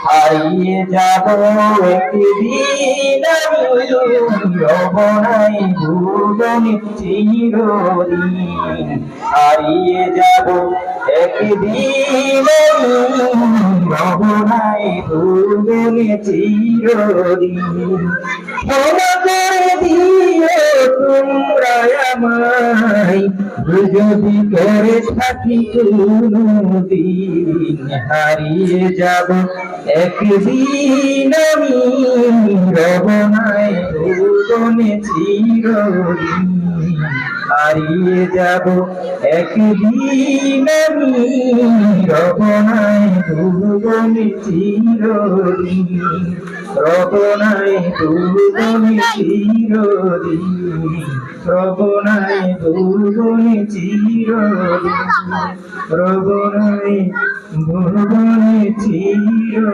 হারিয়ে যাব একদিন আমি রবনাই ভুবনে চিরদিন। হারিয়ে যাব একদিন আমি রবনাই ভুবনে চিরদিন। ক্ষমা করে দিও তোমরা আমায় যদি করে থাকি কোনদিন। হারিয়ে যাব একদিন আমি রবনায় ভুবনে চিরদিন। হারিয়ে যাব একদিন আমি রবনায় ভুবনে চিরদিন। রবনায় ভুবনে চিরদিন। রবনায় ভুবনে চিরদিন। রবনায় ভুবনে চিরদিন।